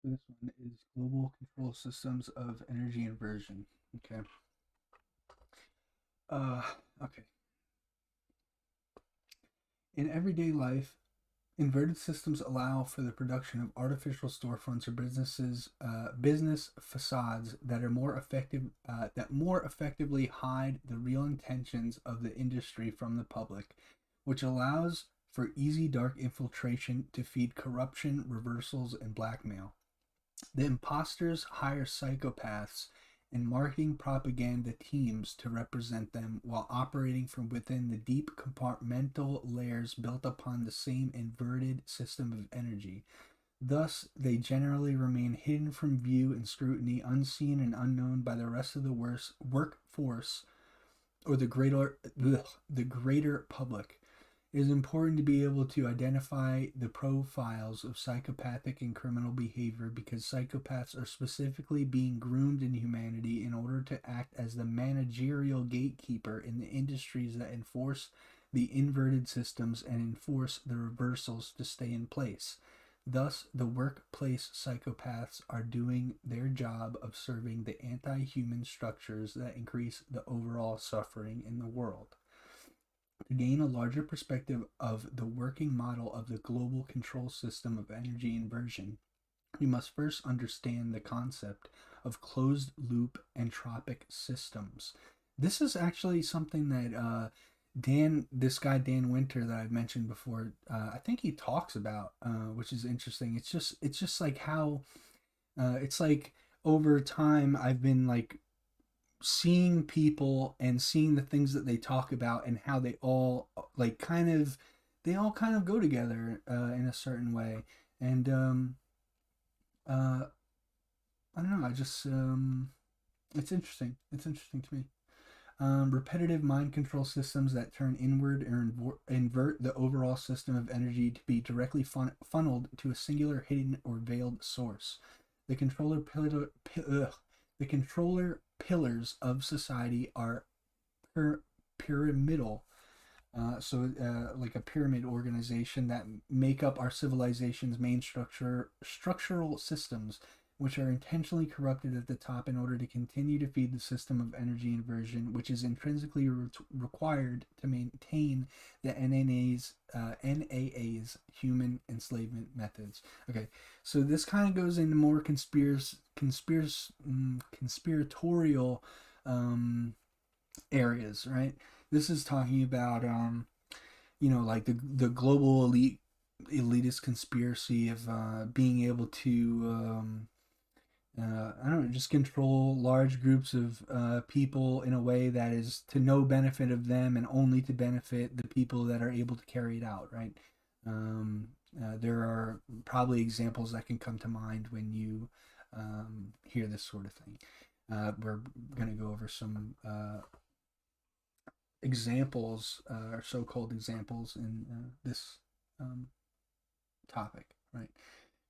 This one is global control systems of energy inversion. Okay. Uh, okay. In everyday life, inverted systems allow for the production of artificial storefronts or business facades that are more effectively hide the real intentions of the industry from the public, which allows for easy dark infiltration to feed corruption, reversals, and blackmail. The imposters hire psychopaths and marketing propaganda teams to represent them while operating from within the deep compartmental layers built upon the same inverted system of energy. Thus, they generally remain hidden from view and scrutiny, unseen and unknown by the rest of the workforce or the greater public. It is important to be able to identify the profiles of psychopathic and criminal behavior because psychopaths are specifically being groomed in humanity in order to act as the managerial gatekeeper in the industries that enforce the inverted systems and enforce the reversals to stay in place. Thus, the workplace psychopaths are doing their job of serving the anti human structures that increase the overall suffering in the world. To gain a larger perspective of the working model of the global control system of energy inversion, we must first understand the concept of closed loop entropic systems. This is actually something that this guy Dan Winter that I've mentioned before, I think he talks about, which is interesting. It's just like how it's like over time I've been like seeing people and seeing the things that they talk about and how they all kind of go together in a certain way. And uh, I don't know. It's interesting to me. Repetitive mind control systems that turn inward or invert the overall system of energy to be directly funneled to a singular hidden or veiled source. The controller pillar, the controller pillars of society are pyramidal, like a pyramid organization that make up our civilization's main structural systems, which are intentionally corrupted at the top in order to continue to feed the system of energy inversion, which is intrinsically required to maintain the NAA's human enslavement methods. Okay, so this kind of goes into more conspiratorial areas, right? This is talking about like the global elitist conspiracy of being able to I don't know, just control large groups of people in a way that is to no benefit of them and only to benefit the people that are able to carry it out, right? There are probably examples that can come to mind when you hear this sort of thing. We're going to go over some examples, or so-called examples in this um, topic, right?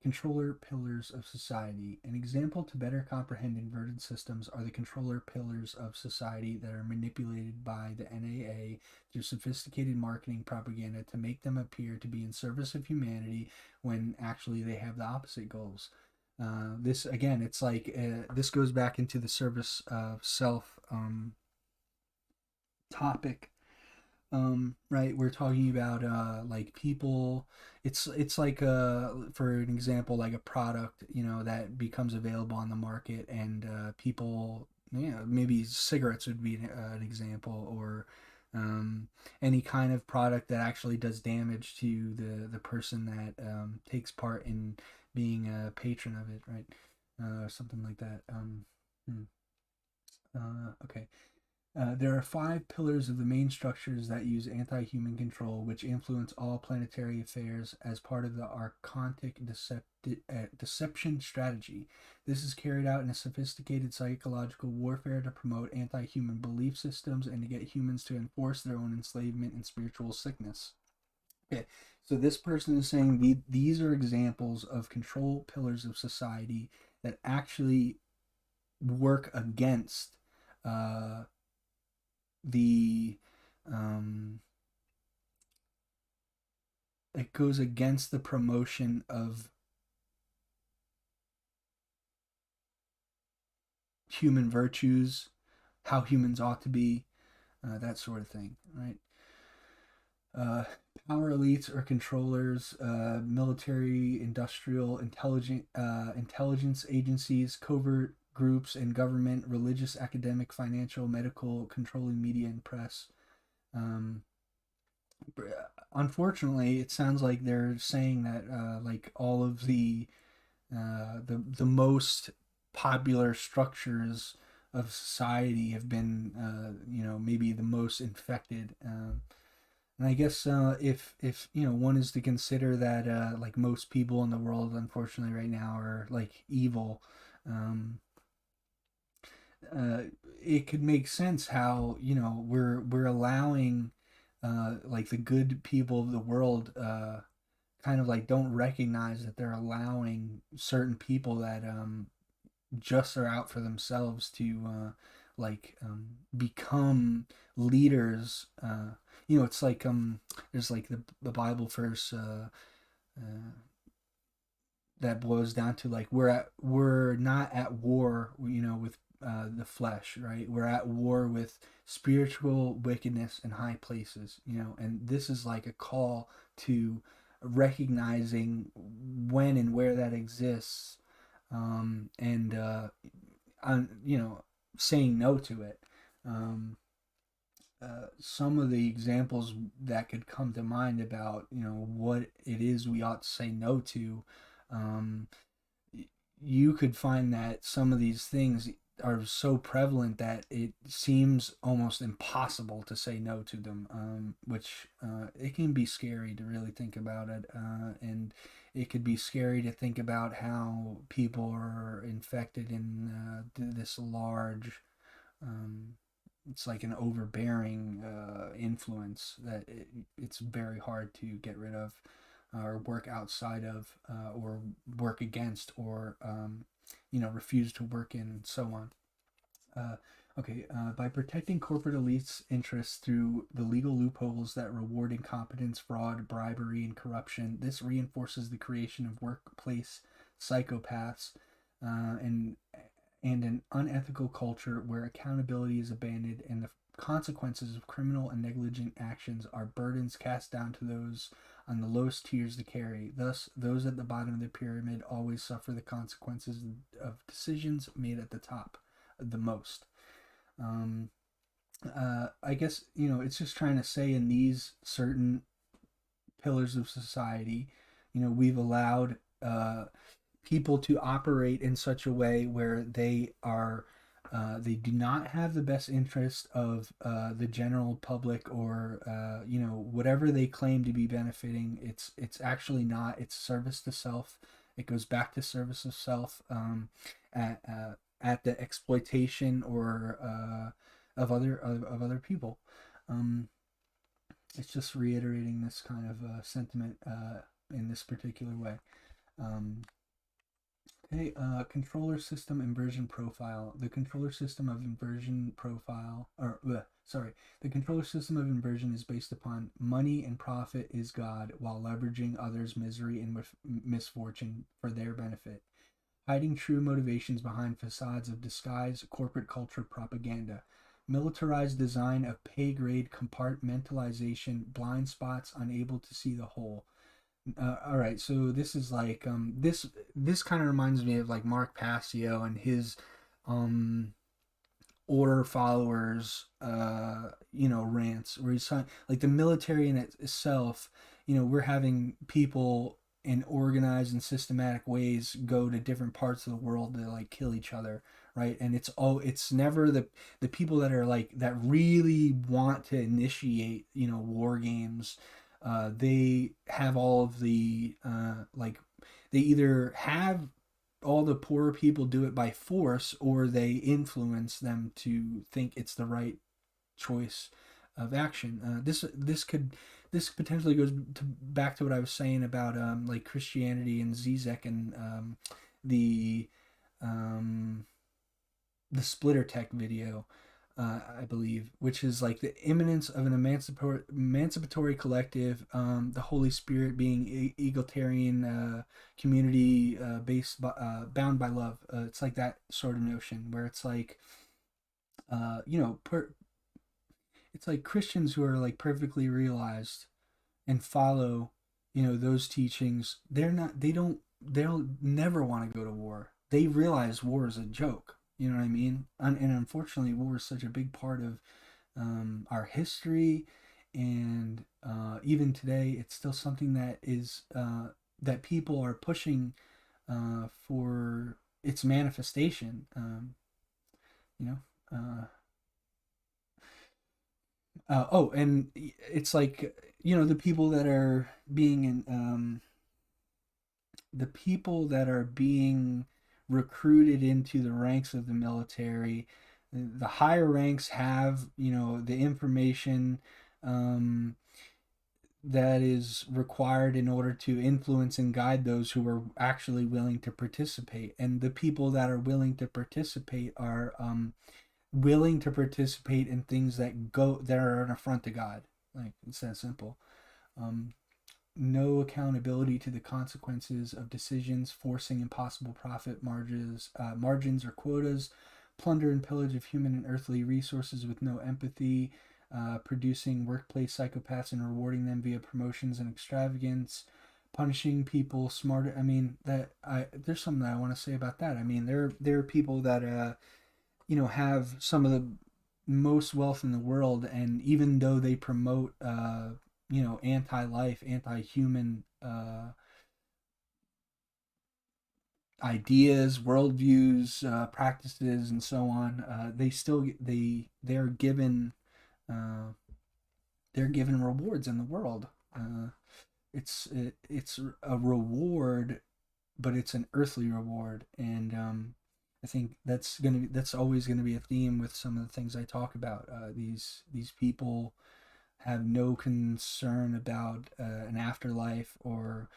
Controller pillars of society. An example to better comprehend inverted systems are the controller pillars of society that are manipulated by the NAA through sophisticated marketing propaganda to make them appear to be in service of humanity when actually they have the opposite goals. This again, it's like this goes back into the service of self topic, right, we're talking about like people. It's like for an example, like a product, that becomes available on the market, and people, maybe cigarettes would be an example, or any kind of product that actually does damage to the person that takes part in being a patron of it, right? Something like that. Hmm. Okay. There are five pillars of the main structures that use anti human control, which influence all planetary affairs as part of the archontic deception strategy. This is carried out in a sophisticated psychological warfare to promote anti human belief systems and to get humans to enforce their own enslavement and spiritual sickness. Okay, so this person is saying these are examples of control pillars of society that actually work against uh, the um, it goes against the promotion of human virtues, how humans ought to be, that sort of thing, right? Uh, Power elites or controllers, military, industrial, intelligence agencies, covert groups, and government, religious, academic, financial, medical, controlling media and press. Um, Unfortunately, it sounds like they're saying that like all of the most popular structures of society have been maybe the most infected. And I guess if one is to consider that like most people in the world, unfortunately, right now are like evil, um, uh, it could make sense how we're allowing like the good people of the world kind of like don't recognize that they're allowing certain people that just are out for themselves to become leaders. It's like there's like the Bible verse uh, that boils down to like we're not at war, with the flesh, right? We're at war with spiritual wickedness in high places, and this is like a call to recognizing when and where that exists, and saying no to it. Um, some of the examples that could come to mind about what it is we ought to say no to, um, you could find that some of these things are so prevalent that it seems almost impossible to say no to them, which it can be scary to really think about it, and it could be scary to think about how people are infected in this large, um, it's like an overbearing influence that it's very hard to get rid of, or work outside of, or work against, or refuse to work in, and so on. Uh, okay, by protecting corporate elites' interests through the legal loopholes that reward incompetence, fraud, bribery, and corruption, this reinforces the creation of workplace psychopaths, and an unethical culture where accountability is abandoned and the consequences of criminal and negligent actions are burdens cast down to those on the lowest tiers to carry. Thus, those at the bottom of the pyramid always suffer the consequences of decisions made at the top the most. Um, I guess, it's just trying to say in these certain pillars of society, we've allowed people to operate in such a way where they do not have the best interest of the general public, or whatever they claim to be benefiting. It's actually not. It's service to self. It goes back to service of self, at the exploitation or of other people. Um, it's just reiterating this kind of sentiment in this particular way. Um, Okay, controller system inversion profile. The controller system of inversion profile, or sorry, the controller system of inversion is based upon money and profit is God, while leveraging others' misery and misfortune for their benefit, hiding true motivations behind facades of disguised corporate culture propaganda. Militarized design of pay grade compartmentalization, blind spots unable to see the whole. All right, so this is like this kind of reminds me of like Mark Passio and his um order followers rants, where he's talking like the military in itself. We're having people in organized and systematic ways go to different parts of the world to like kill each other, right? And it's never the people that are like that really want to initiate war games. They have all of the like they either have all the poor people do it by force, or they influence them to think it's the right choice of action. This potentially goes back to what I was saying about like Christianity and Zizek, and the um, the Splitter Tech video. I believe, which is like the imminence of an emancipatory collective, the Holy Spirit being egalitarian community based bound by love. It's like that sort of notion where it's like, you know, it's like Christians who are like perfectly realized and follow, you know, those teachings. They'll never want to go to war. They realize war is a joke. You know what I mean? And unfortunately, war is such a big part of our history, and even today, it's still something that is that people are pushing for its manifestation. You know. Oh, and it's like, you know, the people that are being recruited into the ranks of the military. The higher ranks have, you know, the information um, that is required in order to influence and guide those who are actually willing to participate. And the people that are willing to participate are willing to participate in things that are an affront to God. Like, it's that simple. Um, no accountability to the consequences of decisions, forcing impossible profit margins or quotas, plunder and pillage of human and earthly resources with no empathy, producing workplace psychopaths and rewarding them via promotions and extravagance, punishing people smarter. I mean, there's something that I want to say about that. I mean, there are people that you know, have some of the most wealth in the world, and even though they promote you know, anti-life, anti-human ideas, worldviews, practices, and so on, they're given uh, they're given rewards in the world. It's a reward, but it's an earthly reward, and I think that's always gonna be a theme with some of the things I talk about. These people have no concern about an afterlife or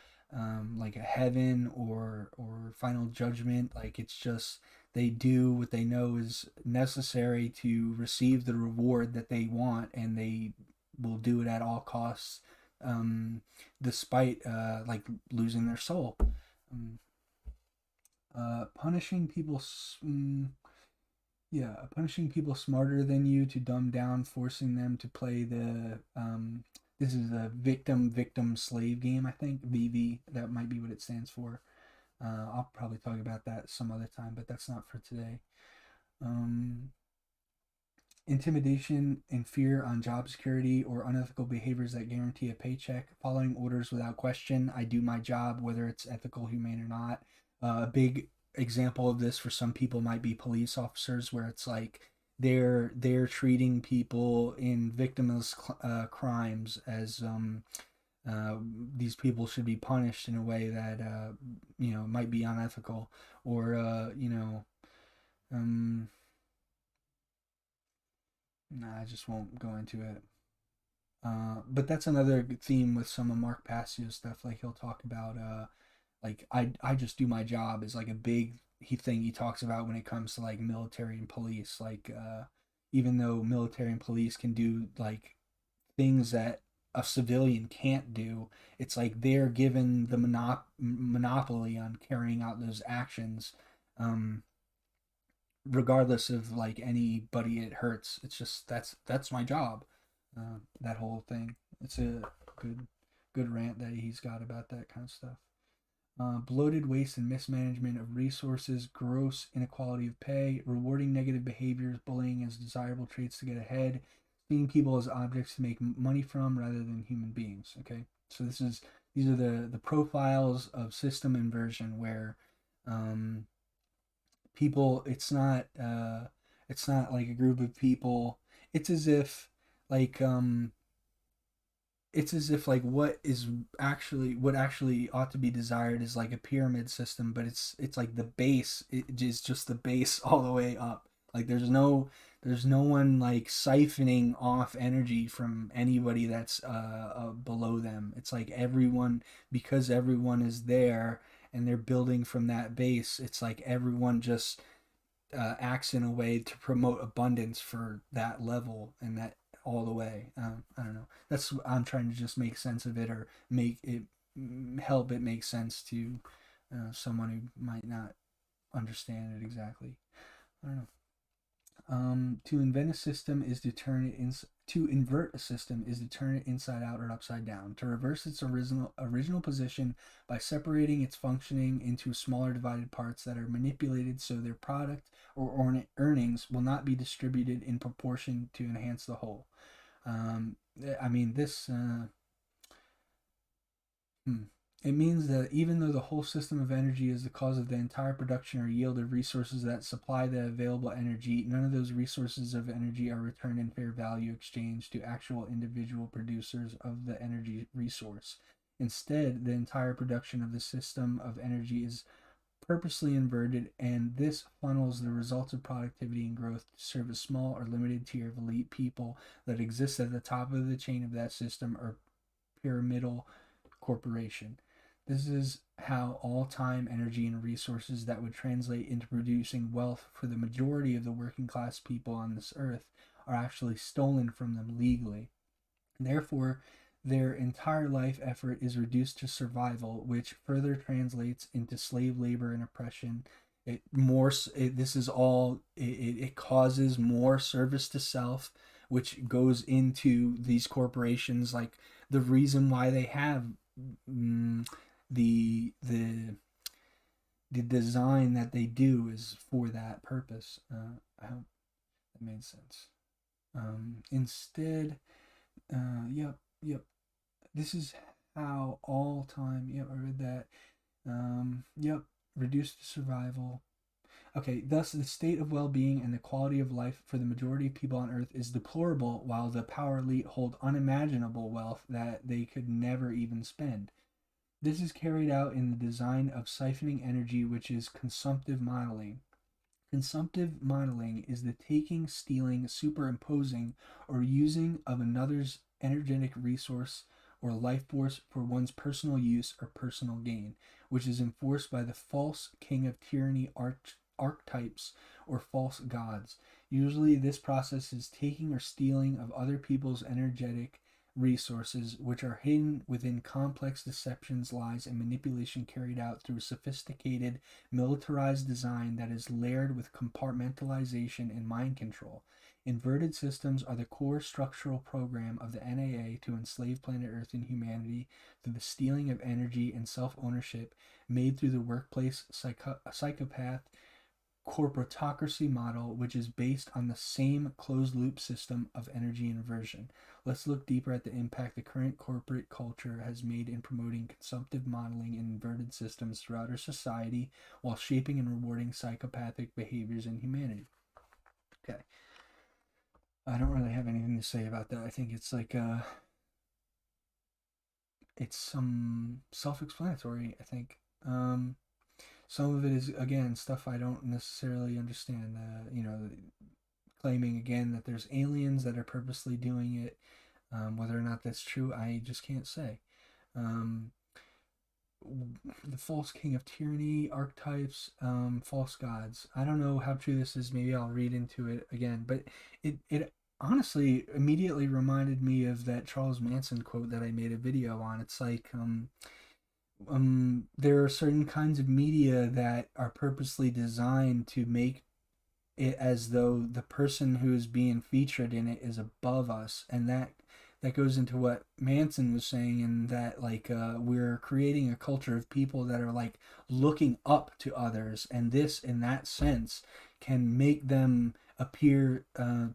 like a heaven or final judgment. Like, it's just they do what they know is necessary to receive the reward that they want, and they will do it at all costs, um, despite like losing their soul. Um, punishing people. Yeah, punishing people smarter than you to dumb down, forcing them to play the this is a victim slave game, I think. VV, that might be what it stands for. I'll probably talk about that some other time, but that's not for today. Um, intimidation and fear on job security or unethical behaviors that guarantee a paycheck, following orders without question. I do my job, whether it's ethical, humane, or not. A big example of this for some people might be police officers, where it's like they're treating people in victimless crimes as uh, these people should be punished in a way that you know, might be unethical, or you know, um, nah, I just won't go into it. But that's another theme with some of Mark Passio's stuff. Like, he'll talk about like I just do my job is like a big thing he talks about when it comes to like military and police. Like even though military and police can do like things that a civilian can't do, it's like they're given the monopoly on carrying out those actions. Um, Regardless of like anybody it hurts. It's just that's my job. That whole thing. It's a good good rant that he's got about that kind of stuff. Bloated waste and mismanagement of resources, gross inequality of pay, rewarding negative behaviors, bullying as desirable traits to get ahead, seeing people as objects to make money from rather than human beings. Okay, so these are the profiles of system inversion, where um, people, it's not like a group of people. It's as if like it's as if like what actually ought to be desired is like a pyramid system, but it's like the base, it is just the base all the way up. Like, there's no one like siphoning off energy from anybody that's below them. It's like everyone, because everyone is there and they're building from that base, it's like everyone just acts in a way to promote abundance for that level and that all the way. I don't know. That's I'm trying to just make sense of it, or make it help it make sense to someone who might not understand it exactly. I don't know. To invent a system is to turn it in. To invert a system is to turn it inside out or upside down. To reverse its original position by separating its functioning into smaller divided parts that are manipulated so their product or earnings will not be distributed in proportion to enhance the whole. Um, I mean, this Hmm. It means that even though the whole system of energy is the cause of the entire production or yield of resources that supply the available energy, none of those resources of energy are returned in fair value exchange to actual individual producers of the energy resource. Instead, the entire production of the system of energy is purposely inverted, and this funnels the results of productivity and growth to serve a small or limited tier of elite people that exist at the top of the chain of that system or pyramidal corporation. This is how all time, energy, and resources that would translate into producing wealth for the majority of the working class people on this earth are actually stolen from them legally. Therefore, their entire life effort is reduced to survival, which further translates into slave labor and oppression. This is all it causes more service to self, which goes into these corporations. Like the reason why they have mm, the the design that they do is for that purpose. I hope that made sense. Instead, yep. This is how all time. Yep, I read that. Yep, reduced to survival. Okay, thus the state of well-being and the quality of life for the majority of people on Earth is deplorable, while the power elite hold unimaginable wealth that they could never even spend. This is carried out in the design of siphoning energy, which is consumptive modeling. Consumptive modeling is the taking, stealing, superimposing, or using of another's energetic resource or life force for one's personal use or personal gain, which is enforced by the false king of tyranny archetypes or false gods. Usually, this process is taking or stealing of other people's energetic resources, which are hidden within complex deceptions, lies, and manipulation carried out through a sophisticated, militarized design that is layered with compartmentalization and mind control. Inverted systems are the core structural program of the NAA to enslave planet Earth and humanity through the stealing of energy and self ownership made through the workplace psychopath corporatocracy model, which is based on the same closed loop system of energy inversion. Let's look deeper at the impact the current corporate culture has made in promoting consumptive modeling in inverted systems throughout our society while shaping and rewarding psychopathic behaviors in humanity. Okay. I don't really have anything to say about that. I think it's like it's some self-explanatory, I think. Some of it is again stuff I don't necessarily understand. Claiming again that there's aliens that are purposely doing it. Whether or not that's true, I just can't say. Um, the false king of tyranny archetypes, false gods. I don't know how true this is. Maybe I'll read into it again, but it honestly immediately reminded me of that Charles Manson quote that I made a video on. It's like there are certain kinds of media that are purposely designed to make it as though the person who is being featured in it is above us, and that goes into what Manson was saying, and that like we're creating a culture of people that are like looking up to others, and this in that sense can make them appear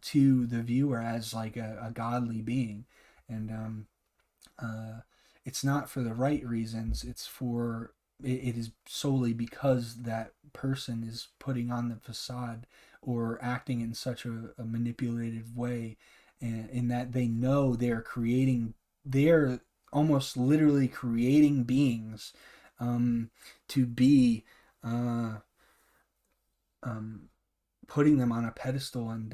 to the viewer as like a godly being, and uh, it's not for the right reasons. It is solely because that person is putting on the facade or acting in such a manipulative way, and in that they know they're almost literally creating beings to be uh, um, putting them on a pedestal and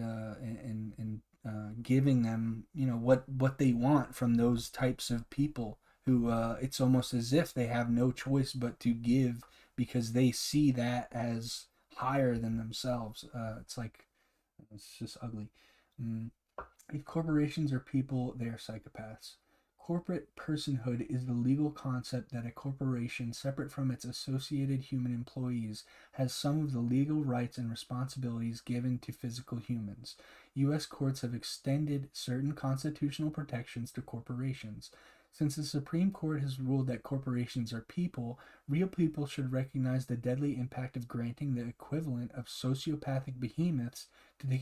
giving them what they want from those types of people who it's almost as if they have no choice but to give because they see that as higher than themselves. It's like, it's just ugly. Mm. If corporations are people, they are psychopaths. Corporate personhood is the legal concept that a corporation, separate from its associated human employees, has some of the legal rights and responsibilities given to physical humans. U.S. courts have extended certain constitutional protections to corporations. Since the Supreme Court has ruled that corporations are people, real people should recognize the deadly impact of granting the equivalent of sociopathic behemoths to take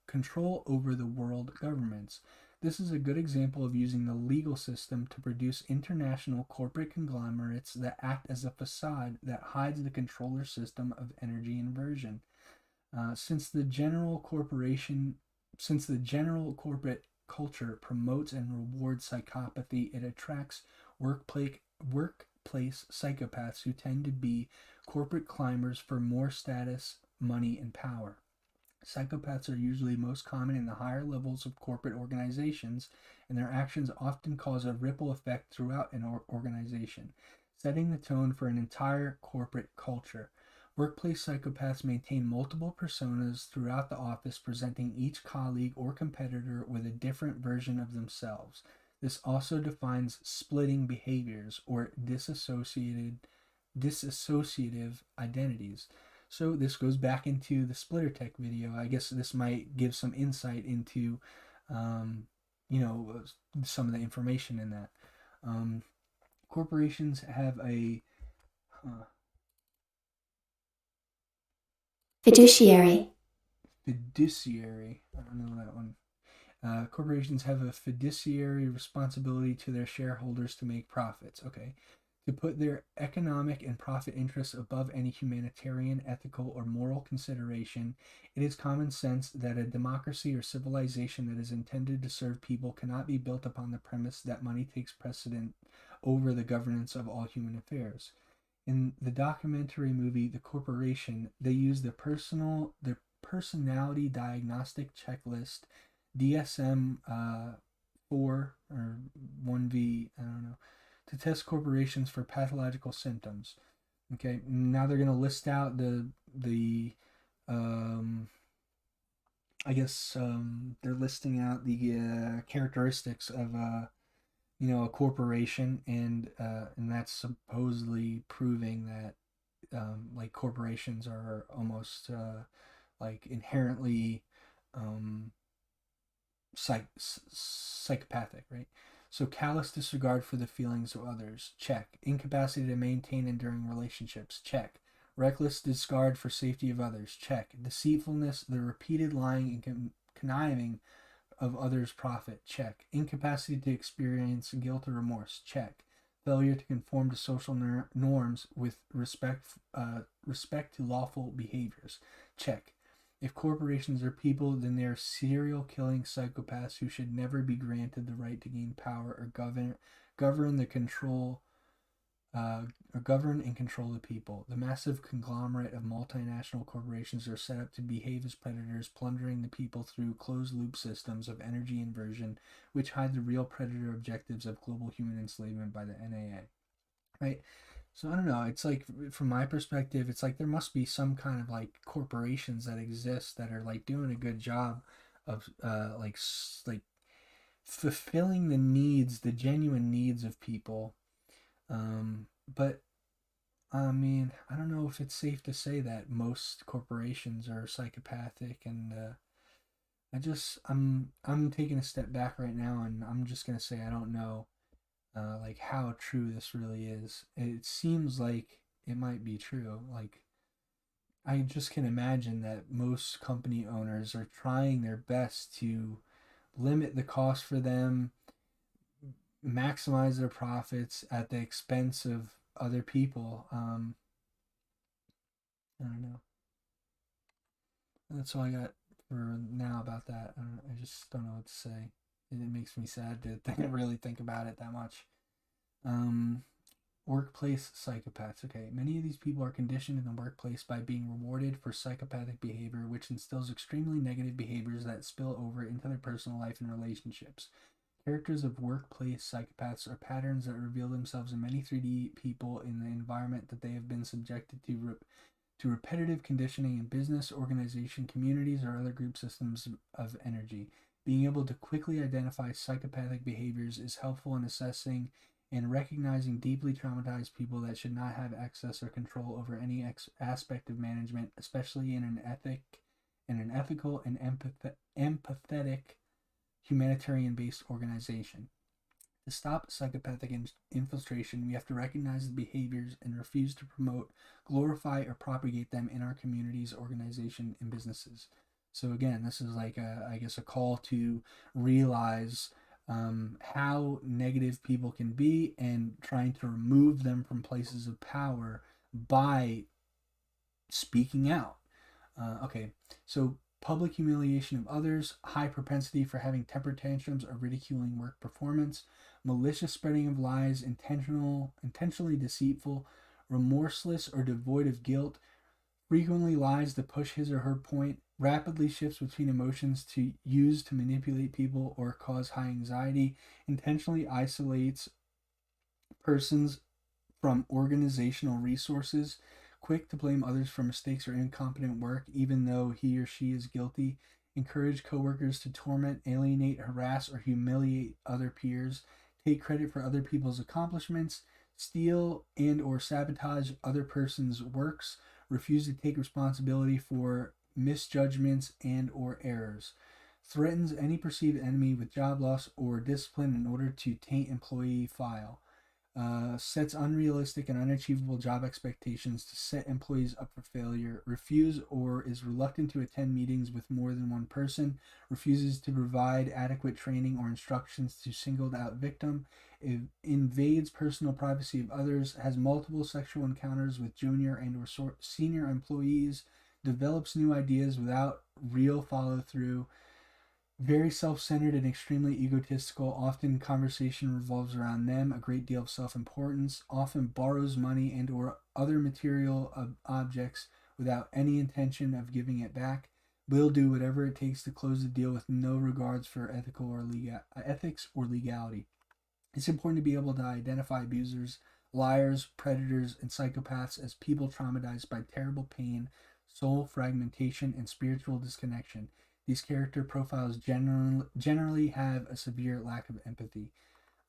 control over the world governments. This is a good example of using the legal system to produce international corporate conglomerates that act as a facade that hides the controller system of energy inversion. Since the general corporate culture promotes and rewards psychopathy, it attracts workplace psychopaths who tend to be corporate climbers for more status, money, and power. Psychopaths are usually most common in the higher levels of corporate organizations, and their actions often cause a ripple effect throughout an organization, setting the tone for an entire corporate culture. Workplace psychopaths maintain multiple personas throughout the office, presenting each colleague or competitor with a different version of themselves. This also defines splitting behaviors or dissociative identities. So this goes back into the splitter tech video. I guess this might give some insight into, um, some of the information in that. Um, Corporations have a Fiduciary. fiduciary. I don't know that one. Corporations have a fiduciary responsibility to their shareholders to make profits. Okay. To put their economic and profit interests above any humanitarian, ethical, or moral consideration, it is common sense that a democracy or civilization that is intended to serve people cannot be built upon the premise that money takes precedent over the governance of all human affairs. In the documentary movie The Corporation, they use the personality diagnostic checklist DSM 4 or 1V, I don't know, to test corporations for pathological symptoms. Okay, now they're going to list out the um, I guess they're listing out the characteristics of a corporation, and that's supposedly proving that like corporations are almost like inherently um, psychopathic, right? So callous disregard for the feelings of others, check. Incapacity to maintain enduring relationships, check. Reckless disregard for safety of others, check. Deceitfulness, the repeated lying and conniving of others' profit, check. Incapacity to experience guilt or remorse, check. Failure to conform to social norms with respect to lawful behaviors, check. If corporations are people, then they are serial killing psychopaths who should never be granted the right to gain power or govern the control or govern and control the people. The massive conglomerate of multinational corporations are set up to behave as predators, plundering the people through closed loop systems of energy inversion, which hide the real predator objectives of global human enslavement by the NAA. Right? So I don't know. It's like from my perspective, it's like there must be some kind of like corporations that exist that are like doing a good job of like fulfilling the needs, the genuine needs of people. But I mean, I don't know if it's safe to say that most corporations are psychopathic, and I'm taking a step back right now, and I'm just gonna say I don't know like how true this really is. It seems like it might be true. Like I just can imagine that most company owners are trying their best to limit the cost for them, maximize their profits at the expense of other people. I don't know. That's all I got for now about that. I just don't know what to say. It makes me sad to really think about it that much. Um, Workplace psychopaths. Okay, many of these people are conditioned in the workplace by being rewarded for psychopathic behavior, which instills extremely negative behaviors that spill over into their personal life and relationships. Characters of workplace psychopaths are patterns that reveal themselves in many 3D people in the environment that they have been subjected to repetitive conditioning in business, organization, communities, or other group systems of energy. Being able to quickly identify psychopathic behaviors is helpful in assessing and recognizing deeply traumatized people that should not have access or control over any aspect of management, especially in an ethical and empathetic humanitarian-based organization. To stop psychopathic infiltration, we have to recognize the behaviors and refuse to promote, glorify, or propagate them in our communities, organization, and businesses. So again, this is like I guess a call to realize how negative people can be and trying to remove them from places of power by speaking out. Okay, so public humiliation of others, high propensity for having temper tantrums or ridiculing work performance, malicious spreading of lies, intentionally deceitful, remorseless or devoid of guilt, frequently lies to push his or her point, rapidly shifts between emotions to use to manipulate people or cause high anxiety, intentionally isolates persons from organizational resources, quick to blame others for mistakes or incompetent work, even though he or she is guilty, encourage coworkers to torment, alienate, harass, or humiliate other peers, take credit for other people's accomplishments, steal and or sabotage other person's works, refuse to take responsibility for misjudgments and or errors, threatens any perceived enemy with job loss or discipline in order to taint employee file, sets unrealistic and unachievable job expectations to set employees up for failure, refuse or is reluctant to attend meetings with more than one person, refuses to provide adequate training or instructions to singled out victim, invades personal privacy of others, has multiple sexual encounters with junior and or senior employees, develops new ideas without real follow through, very self-centered and extremely egotistical. Often conversation revolves around them, a great deal of self-importance, often borrows money and or other material objects without any intention of giving it back, will do whatever it takes to close the deal with no regards for ethics or legality. It's important to be able to identify abusers, liars, predators, and psychopaths as people traumatized by terrible pain, soul fragmentation, and spiritual disconnection. These character profiles generally have a severe lack of empathy.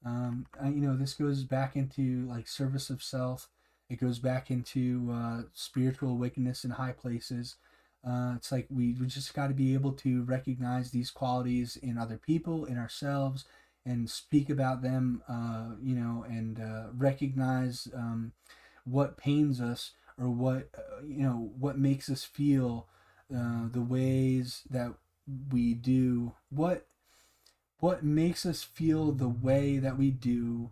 This goes back into like service of self. It goes back into spiritual wickedness in high places. It's like we just got to be able to recognize these qualities in other people, in ourselves, and speak about them, and recognize what pains us or what makes us feel the ways that we do, what makes us feel the way that we do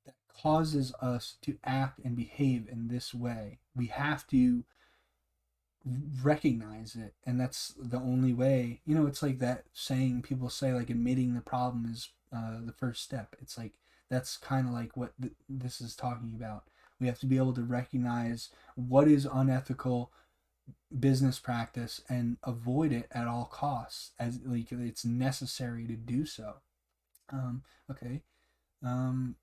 that causes us to act and behave in this way. We have to recognize it, and that's the only way. It's like that saying people say, like, admitting the problem is the first step. It's like that's kind of like what this is talking about. We have to be able to recognize what is unethical business practice and avoid it at all costs, as like it's necessary to do so. Okay. Um,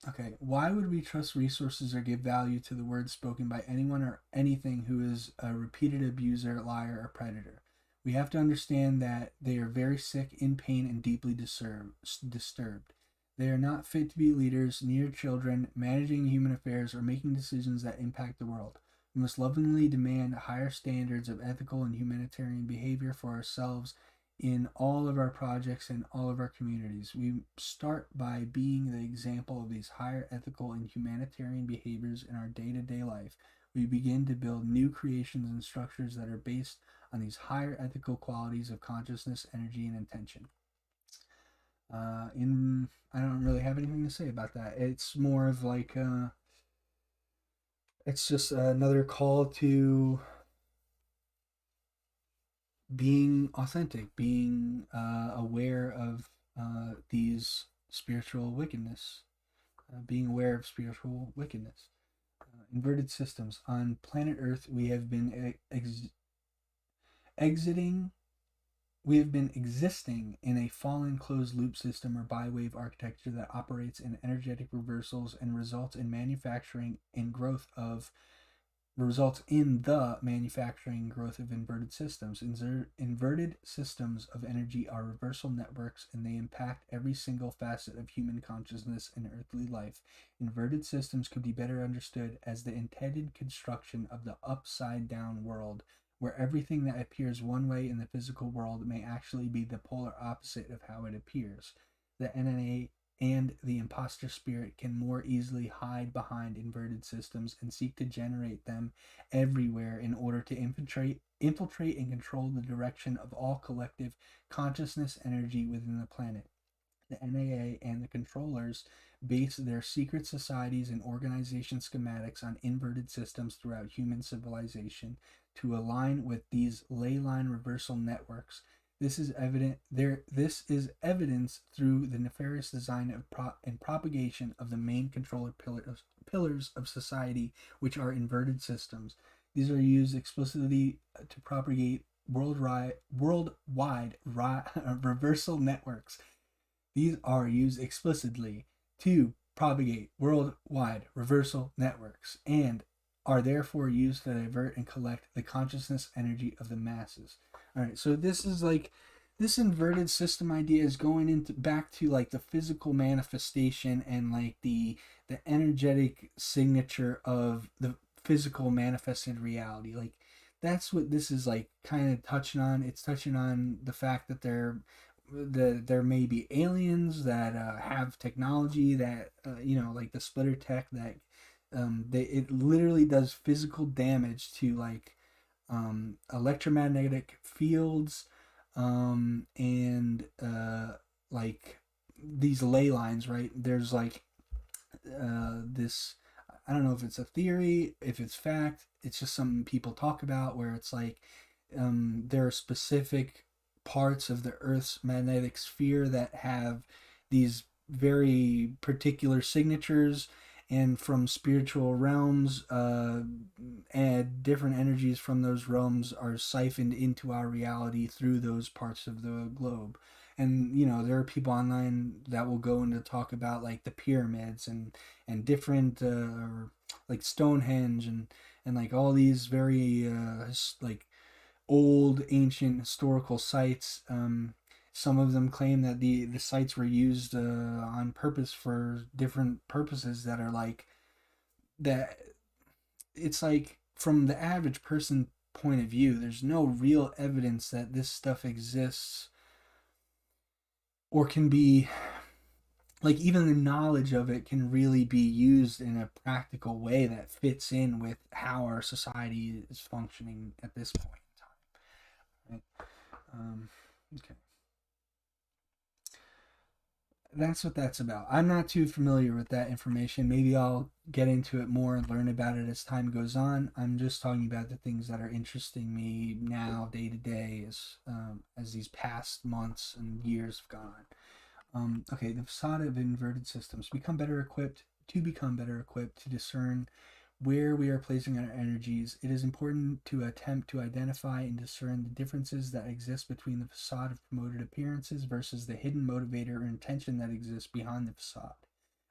okay. Why would we trust resources or give value to the words spoken by anyone or anything who is a repeated abuser, liar, or predator? We have to understand that they are very sick, in pain, and deeply disturbed. They are not fit to be leaders, near children, managing human affairs, or making decisions that impact the world. We must lovingly demand higher standards of ethical and humanitarian behavior for ourselves in all of our projects and all of our communities. We start by being the example of these higher ethical and humanitarian behaviors in our day-to-day life. We begin to build new creations and structures that are based on these higher ethical qualities of consciousness, energy, and intention. I don't really have anything to say about that. It's more of like it's just another call to being authentic, being aware of these spiritual wickedness, being aware of spiritual wickedness. Inverted systems. On planet Earth, we have been exiting. We have been existing in a fallen closed loop system or bi-wave architecture that operates in energetic reversals and results in manufacturing and growth of results in the manufacturing growth of inverted systems. Inverted systems of energy are reversal networks, and they impact every single facet of human consciousness and earthly life. Inverted systems could be better understood as the intended construction of the upside down world, where everything that appears one way in the physical world may actually be the polar opposite of how it appears. The NNA and the imposter spirit can more easily hide behind inverted systems and seek to generate them everywhere in order to infiltrate and control the direction of all collective consciousness energy within the planet. The NAA and the controllers base their secret societies and organization schematics on inverted systems throughout human civilization to align with these ley line reversal networks. This is evidence through the nefarious design and propagation of the main controller pillars of society, which are inverted systems. These are used explicitly to propagate worldwide reversal networks. These are used explicitly to propagate worldwide reversal networks and are therefore used to divert and collect the consciousness energy of the masses. All right, so this is like this inverted system idea is going into back to like the physical manifestation and like the energetic signature of the physical manifested reality. Like that's what this is like kind of touching on. It's touching on the fact that there may be aliens that have technology that like the splitter tech that it literally does physical damage to like electromagnetic fields and like these ley lines, right? There's like this, I don't know if it's a theory, if it's fact, it's just something people talk about where it's like there are specific parts of the Earth's magnetic sphere that have these very particular signatures, and from spiritual realms, and different energies from those realms are siphoned into our reality through those parts of the globe. And there are people online that will go into talk about like the pyramids and different like Stonehenge and like all these very like old ancient historical sites. Some of them claim that the sites were used on purpose for different purposes that are like that. It's like from the average person point of view, there's no real evidence that this stuff exists or can be like even the knowledge of it can really be used in a practical way that fits in with how our society is functioning at this point in time. Right? Okay. That's what that's about. I'm not too familiar with that information. Maybe I'll get into it more and learn about it as time goes on. I'm just talking about the things that are interesting me now, day to day, as these past months and years have gone on. Okay, the facade of inverted systems become better equipped to discern where we are placing our energies. It is important to attempt to identify and discern the differences that exist between the facade of promoted appearances versus the hidden motivator or intention that exists behind the facade.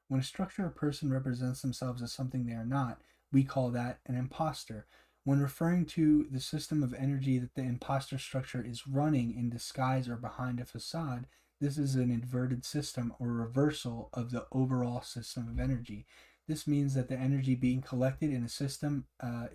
When a structure or person represents themselves as something they are not, we call that an imposter. When referring to the system of energy that the imposter structure is running in disguise or behind a facade, this is an inverted system or reversal of the overall system of energy. This means that the energy being collected in a system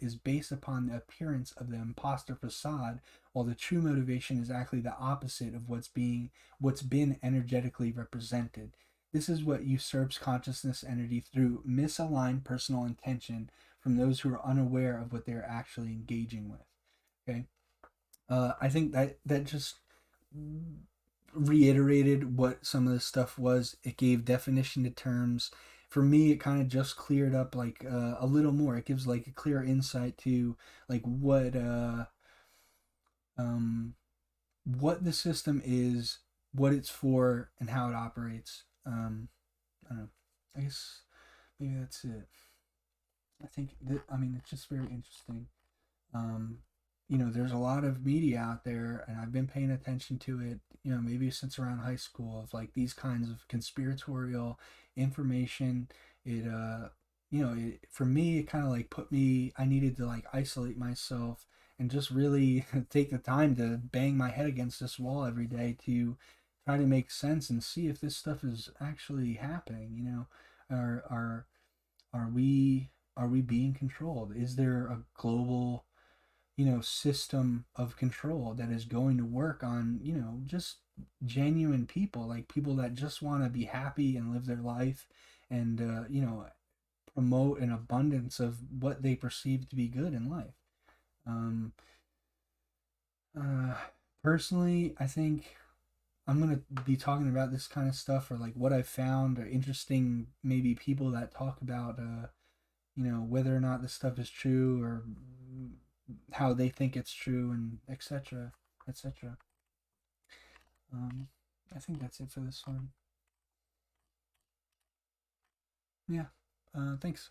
is based upon the appearance of the imposter facade, while the true motivation is actually the opposite of what's been energetically represented. This is what usurps consciousness energy through misaligned personal intention from those who are unaware of what they're actually engaging with. Okay, I think that just reiterated what some of this stuff was. It gave definition to terms. For me, it kind of just cleared up like a little more. It gives like a clear insight to like um, what the system is, what it's for, and how it operates. I don't know. I guess maybe that's it. I think that, I mean, it's just very interesting. Um, there's a lot of media out there, and I've been paying attention to it, maybe since around high school, of like these kinds of conspiratorial information. It for me, it kind of like put me, I needed to like isolate myself and just really take the time to bang my head against this wall every day to try to make sense and see if this stuff is actually happening, are, are we, are we being controlled? Is there a global, system of control that is going to work on, just genuine people, like people that just want to be happy and live their life and, promote an abundance of what they perceive to be good in life. Um, uh, Personally, I think I'm gonna be talking about this kind of stuff or like what I've found or interesting maybe people that talk about whether or not this stuff is true or how they think it's true and etc. etc. Um, I think that's it for this one. Yeah. Thanks.